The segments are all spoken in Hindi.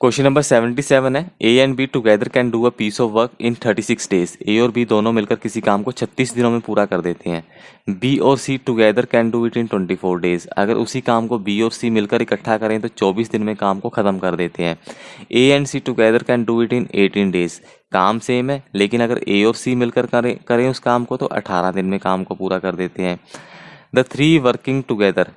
क्वेश्चन नंबर 77 है, A and B together can do a piece of work in 36 days. A और बी दोनों मिलकर किसी काम को 36 दिनों में पूरा कर देते हैं। बी और C together can do it in 24 days. अगर उसी काम को बी और सी मिलकर इकट्ठा करें तो 24 दिन में काम को ख़त्म कर देते हैं। A and C together can do it in 18 days. काम सेम है, लेकिन अगर ए और सी मिलकर करें उस काम को तो 18 दिन में काम को पूरा कर देते हैं। The three working together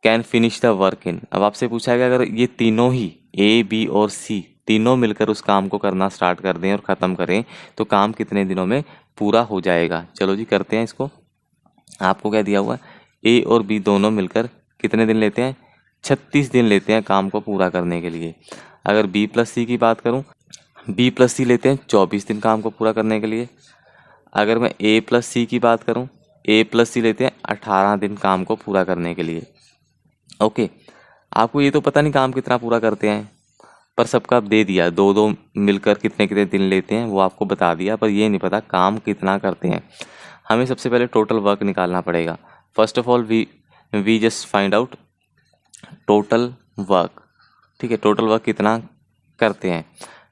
can finish the work in. अब आपसे पूछा है कि अगर ये तीनों ही ए बी और सी तीनों मिलकर उस काम को करना स्टार्ट कर दें और ख़त्म करें तो काम कितने दिनों में पूरा हो जाएगा। चलो जी करते हैं इसको। आपको क्या दिया हुआ है, ए और बी दोनों मिलकर कितने दिन लेते हैं, 36 दिन लेते हैं काम को पूरा करने के लिए। अगर बी प्लस सी की बात करूं, बी प्लस सी लेते हैं 24 दिन काम को पूरा करने के लिए। अगर मैं ए प्लस सी की बात करूं, ए प्लस सी लेते हैं 18 दिन काम को पूरा करने के लिए। ओके, आपको ये तो पता नहीं काम कितना पूरा करते हैं, पर सबका दे दिया, दो दो मिलकर कितने कितने दिन लेते हैं वो आपको बता दिया, पर ये नहीं पता काम कितना करते हैं। हमें सबसे पहले टोटल वर्क निकालना पड़ेगा। First of all we just find out total work. ठीक है, टोटल वर्क कितना करते हैं।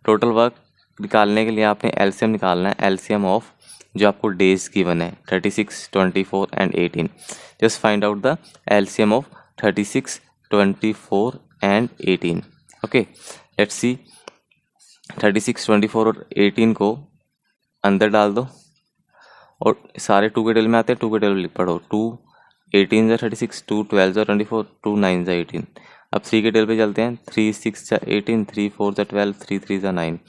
टोटल वर्क निकालने के लिए आपने एलसीएम निकालना है, एलसीएम ऑफ जो आपको डेज गिवन है 36, 24 and 18। Just find out the LCM of 36, 24 and 18। Okay, let's see. 36, 24 और 18 को अंदर डाल दो और सारे 2 के टेबल में आते हैं, 2 के टेबल पढ़ो। 2 18 जा 36, 2 12 जा 24, 2 9 जा 18। अब 3 के टेबल पे चलते हैं, 3 6 जा 18, 3 4 जा 12, 3 3 जा 9।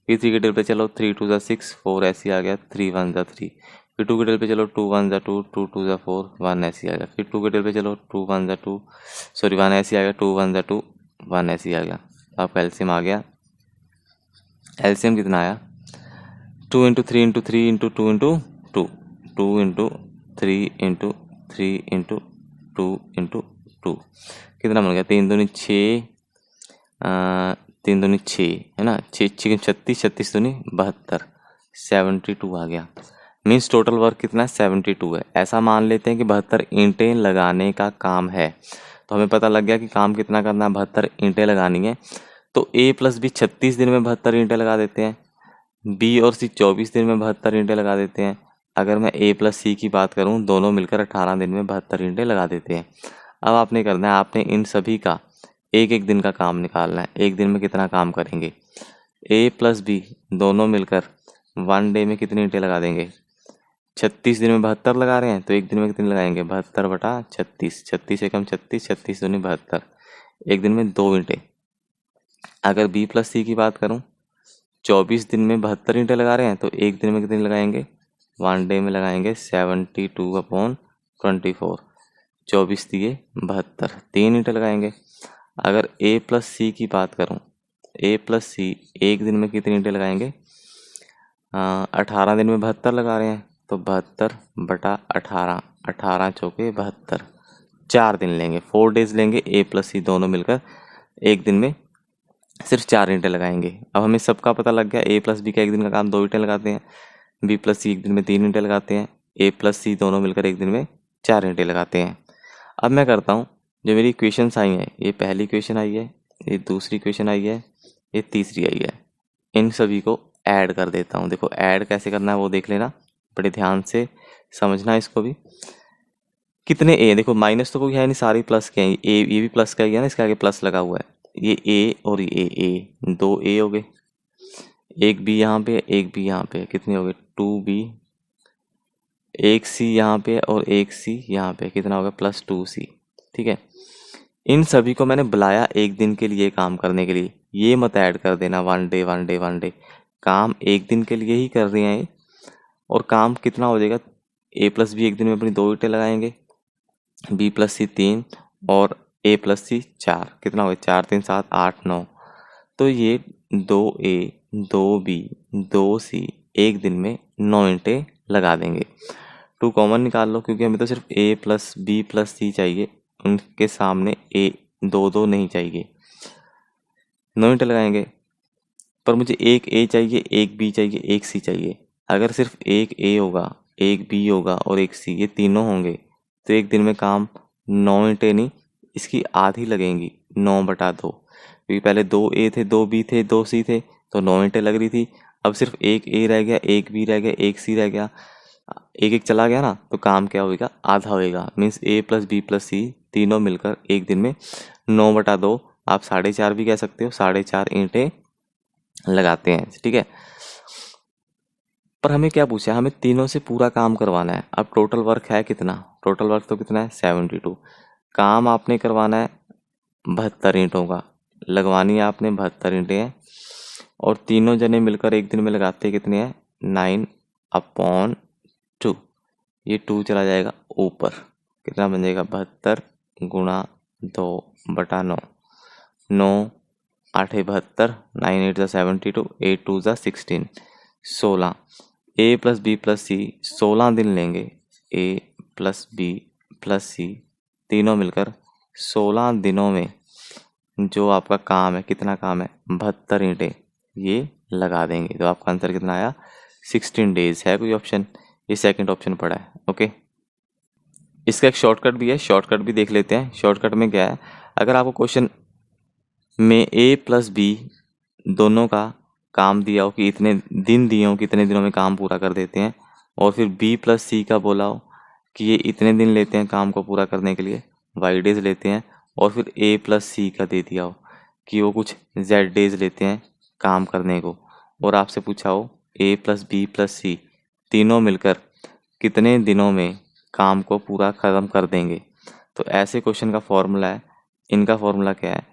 फिर 3 के टेबल पे चलो, 3 2 जा 6, 4 ऐसे आ गया, 3 1 जा 3। फिर 2 के टेबल पे चलो, 2 1 जा 2, 2 2 जा 4, 1 ऐसे आ गया। फिर 2 के टेबल पे चलो, 2 1 जा 2, सॉरी 1 ऐसे आ गया, 2 1 जा 2, 1 ऐसे आ गया। आपका एलसीएम आ गया। एलसीएम कितना आया, 2 into 3 into 3 into 2 into 2, 2 into 3 into 3 into 2 into 2, कितना बन गया, 3 दूनी 6, 3 दूनी 6 है ना, 6 6 36, 36 दूनी 72, 72 आ गया। मीन्स टोटल वर्क कितना है, 72 है। ऐसा मान लेते हैं कि 72 ईंटें लगाने का काम है, तो हमें पता लग गया कि काम कितना करना है, 72 ईंटें लगानी है। तो ए प्लस बी 36 दिन में 72 ईंटें लगा देते हैं, बी और सी 24 दिन में 72 ईंटें लगा देते हैं। अगर मैं ए प्लस सी की बात करूं, दोनों मिलकर 18 दिन में 72 ईंटें लगा देते हैं। अब आपने करना है, आपने इन सभी का एक एक दिन का काम निकालना है, एक दिन में कितना काम करेंगे। ए प्लस बी दोनों मिलकर 1 डे में कितनी ईंटें लगा देंगे, 36 दिन में 72 लगा रहे हैं तो एक दिन में कितनी लगाएंगे, 72 बटा 36, 36 एकम 36, 36 दूनी 72, एक दिन में 2 ईंटें। अगर बी प्लस सी की बात करूं, 24 दिन में 72 ईंटें लगा रहे हैं तो एक दिन में कितनी लगाएंगे, 1 डे में लगाएंगे 72/24, 24 दिए 72, 3 ईंटें लगाएंगे। अगर ए प्लस सी की बात करूं, ए प्लस सी एक दिन में कितनी ईंटें लगाएंगे, 18 दिन में 72 लगा रहे हैं तो 72 बटा 18, 18 चौके 72, 4 दिन लेंगे, 4 डेज लेंगे। ए प्लस सी दोनों मिलकर एक दिन में सिर्फ 4 ईंटें लगाएंगे। अब हमें सबका पता लग गया, ए प्लस बी का एक दिन का काम 2 ईंटें लगाते हैं, बी प्लस सी एक दिन में 3 ईंटें लगाते हैं, ए प्लस सी दोनों मिलकर एक दिन में 4 ईंटें लगाते हैं। अब मैं करता हूँ, जो मेरी इक्वेशंस आई हैं, ये पहली इक्वेशन आई है, ये दूसरी इक्वेशन आई है, ये तीसरी आई है, इन सभी को ऐड कर देता हूँ। देखो ऐड कैसे करना है वो देख लेना, बड़े ध्यान से समझना इसको भी। कितने ए, देखो माइनस तो कोई है नहीं, सारी प्लस के हैं, ए ये भी प्लस का ही है ना, इसके आगे प्लस लगा हुआ है। ये ए और ये ए, 2 ए हो गए, एक बी यहाँ पे, एक बी यहाँ पे, कितने हो गए 2b, एक सी यहाँ पे और एक सी यहाँ पे, कितना होगा +2c। ठीक है, इन सभी को मैंने बुलाया एक दिन के लिए काम करने के लिए। ये मत ऐड कर देना 1 डे 1 डे 1 डे, काम एक दिन के लिए ही कर रहे हैं। और काम कितना हो जाएगा, ए प्लस बी एक दिन में अपनी 2 ईंटें लगाएंगे, बी प्लस सी 3 और ए प्लस सी 4, कितना हो गया 4 3 7 8 9। तो ये 2a 2b 2c एक दिन में 9 ईंटें लगा देंगे। 2 कॉमन निकाल लो, क्योंकि हमें तो सिर्फ a प्लस बी प्लस सी चाहिए, उनके सामने a 2 2 नहीं चाहिए। 9 ईंटें लगाएंगे, पर मुझे एक a चाहिए, एक b चाहिए, एक c चाहिए। अगर सिर्फ एक a होगा, एक b होगा और एक c, ये तीनों होंगे तो एक दिन में काम 9 ईंटें नहीं, इसकी आधी लगेंगी, 9/2, क्योंकि पहले 2 ए थे, 2 बी थे, 2 सी थे, तो 9 ईंटें लग रही थी। अब सिर्फ एक ए रह गया, एक बी रह गया, एक सी रह गया, एक एक चला गया ना, तो काम क्या होगा, आधा होएगा। मीन्स ए प्लस बी प्लस सी तीनों मिलकर एक दिन में 9/2, आप 4.5 भी कह सकते हो, 4.5 ईंटें लगाते हैं, ठीक है। पर हमें क्या पूछा है, हमें तीनों से पूरा काम करवाना है। अब टोटल वर्क है कितना, टोटल वर्क तो कितना है 72। काम आपने करवाना है 72 ईंटों का, लगवानी है आपने 72 ईंटें हैं, और तीनों जने मिलकर एक दिन में लगाते कितने हैं 9/2। ये 2 चला जाएगा ऊपर, कितना बन जाएगा 72 गुणा 2/9, 9 8 72, 9 8 72, 8 2 16, 16। ए प्लस बी प्लस सी 16 दिन लेंगे, ए प्लस बी प्लस सी तीनों मिलकर 16 दिनों में जो आपका काम है, कितना काम है 72 ईंटें ये लगा देंगे। तो आपका आंसर कितना आया 16 डेज। है कोई ऑप्शन, ये सेकंड ऑप्शन पड़ा है। ओके, इसका एक शॉर्टकट भी है, शॉर्टकट भी देख लेते हैं। शॉर्टकट में क्या है, अगर आपको क्वेश्चन में ए प्लस बी दोनों का काम दिया हो कि इतने दिन दिए हो, कितने दिनों में काम पूरा कर देते हैं, और फिर बी प्लस सी का बोला हो कि ये इतने दिन लेते हैं काम को पूरा करने के लिए, वाई डेज लेते हैं, और फिर ए प्लस सी का दे दिया हो कि वो कुछ जेड डेज लेते हैं काम करने को, और आपसे पूछा हो ए प्लस बी प्लस सी तीनों मिलकर कितने दिनों में काम को पूरा ख़त्म कर देंगे, तो ऐसे क्वेश्चन का फॉर्मूला है, इनका फॉर्मूला क्या है,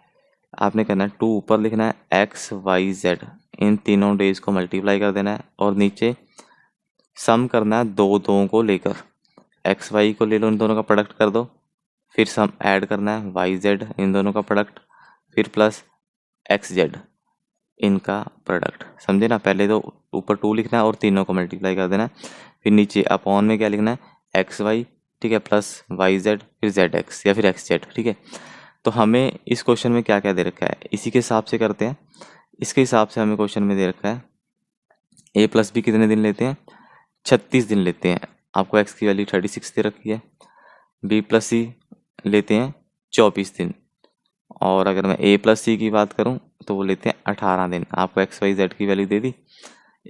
आपने करना है 2 ऊपर लिखना है एक्स वाई जेड, इन तीनों डेज को मल्टीप्लाई कर देना है, और नीचे सम करना है दो को लेकर, एक्स वाई को ले लो, इन दोनों का प्रोडक्ट कर दो, फिर सम ऐड करना है वाई जेड, इन दोनों का प्रोडक्ट, फिर प्लस एक्स जेड इनका प्रोडक्ट। समझे ना, पहले तो ऊपर 2 लिखना है और तीनों को मल्टीप्लाई कर देना है, फिर नीचे अपॉन में क्या लिखना है एक्स वाई, ठीक है, प्लस वाई जेड, फिर जेड एक्स या फिर एक्स जेड, ठीक है। तो हमें इस क्वेश्चन में क्या क्या दे रखा है, इसी के हिसाब से करते हैं। इसके हिसाब से हमें क्वेश्चन में दे रखा है ए प्लस बी कितने दिन लेते हैं 36 दिन लेते हैं, आपको एक्स की वैल्यू 36 दे रखी है, बी प्लस सी लेते हैं 24 दिन, और अगर मैं ए प्लस सी की बात करूं तो वो लेते हैं 18 दिन। आपको एक्स वाई जेड की वैल्यू दे दी,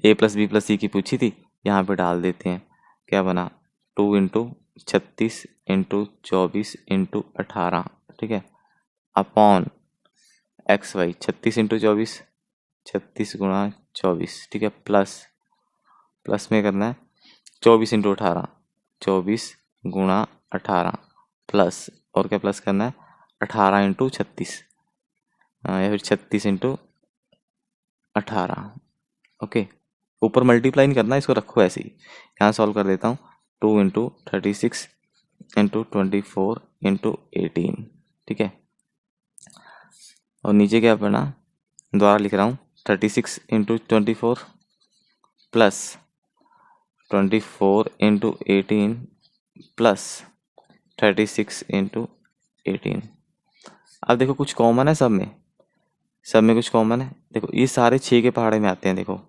ए प्लस बी प्लस सी की पूछी थी, यहाँ पे डाल देते हैं, क्या बना 2 इंटू 36 इंटू 24 इंटू 18, ठीक है, अपॉन एक्स वाई 36 इंटू 24, 36 गुणा 24, ठीक है, प्लस में करना है 24 इंटू 18, 24 गुणा 18, प्लस और क्या प्लस करना है 18 इंटू 36, या फिर 36 इंटू 18। ओके, ऊपर मल्टीप्लाई नहीं करना, इसको रखो ऐसे ही। यहाँ सॉल्व कर देता हूँ, 2 इंटू 36 इंटू 24 इंटू 18, ठीक है, और नीचे क्या पढ़ना, दोबारा लिख रहा हूँ 36 into 24 plus 24 into 18 plus 36 into 18। अब देखो कुछ कॉमन है सब में कुछ कॉमन है। देखो ये सारे 6 के पहाड़े में आते हैं। देखो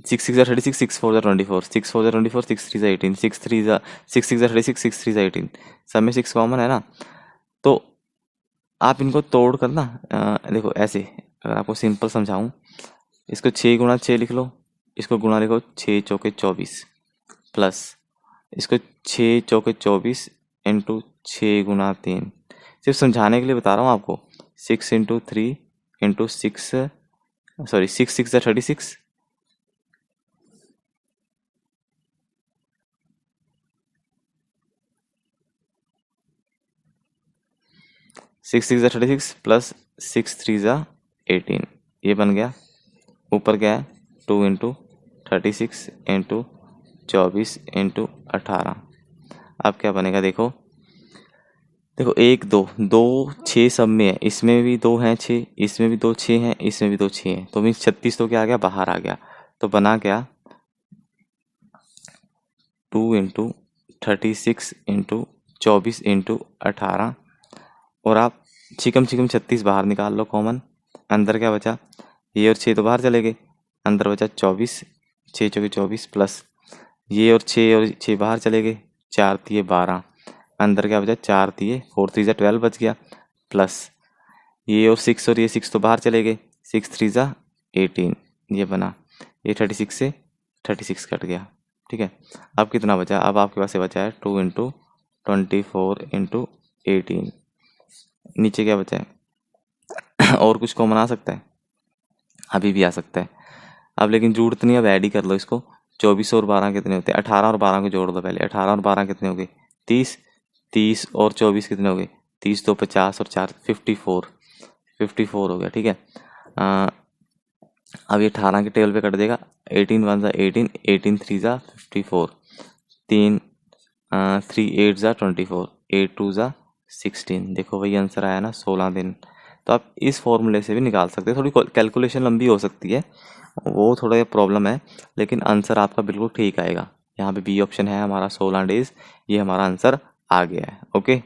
6 6 36, 6 4 24, 6 4 24, 6 3 18, 6 6 36, 6 3 18, सब में 6 कॉमन है ना। तो आप इनको तोड़ कर ना, देखो ऐसे, अगर आपको सिंपल समझाऊं, इसको 6 गुणा 6 लिख लो, इसको गुणा लिखो 6 चौके 24, प्लस इसको 6 चौके 24 इंटू 6 गुणा 3, सिर्फ समझाने के लिए बता रहा हूँ आपको। 6 इंटू 3 इंटू 6, सॉरी 6 6 36, 6 6 36 प्लस 6 3 18, ये बन गया। ऊपर क्या है 2 इंटू 36 इंटू 24 इंटू 18। अब क्या बनेगा, देखो देखो 1 2 2 6 सब में है, इसमें भी 2 हैं 6, इसमें भी 2 6 हैं, इसमें भी 2 6 हैं, तो मीन्स 36 तो क्या आ गया, बाहर आ गया। तो बना क्या 2 इंटू 36 इंटू 24 इंटू 18, और आप चिकम 36 बाहर निकाल लो कॉमन, अंदर क्या बचा, ये और 6 तो बाहर चले गए, अंदर बचा 24, 6 चौके 24, प्लस ये और 6 बाहर चले गए, 4 तिये 12, अंदर क्या बचा 4 तिये 4 3 12 बच गया, प्लस ये और ये 6 तो बाहर चले गए, 6 3 ज़ा 18 ये बना, ये 36 से 36 कट गया, ठीक है। अब कितना बचा, अब आपके पास ये बचा है 2 इंटू 24 इंटू 18, नीचे क्या बचा है और कुछ कॉमन आ सकता है, अभी भी आ सकता है। अब लेकिन जरूरत नहीं, अब ऐड ही कर लो इसको। 24 और 12 कितने होते हैं, 18 और 12 को जोड़ दो पहले। 18 और 12 कितने हो गए, 30। 30 और 24 कितने हो गए, 30 तो 50 और 4 54 हो गया, ठीक है। अब ये 18 के टेबल पे कट देगा, 18 1 ज़ा 18, 18 3 ज़ा 54, 3 3 8 ज़ा 24, 8 2 ज़ा 16। देखो वही आंसर आया ना, 16 दिन। तो आप इस फॉर्मूले से भी निकाल सकते हैं, थोड़ी कैलकुलेशन लंबी हो सकती है, वो थोड़ा प्रॉब्लम है, लेकिन आंसर आपका बिल्कुल ठीक आएगा। यहाँ पे बी ऑप्शन है हमारा 16 डेज, ये हमारा आंसर आ गया है। ओके।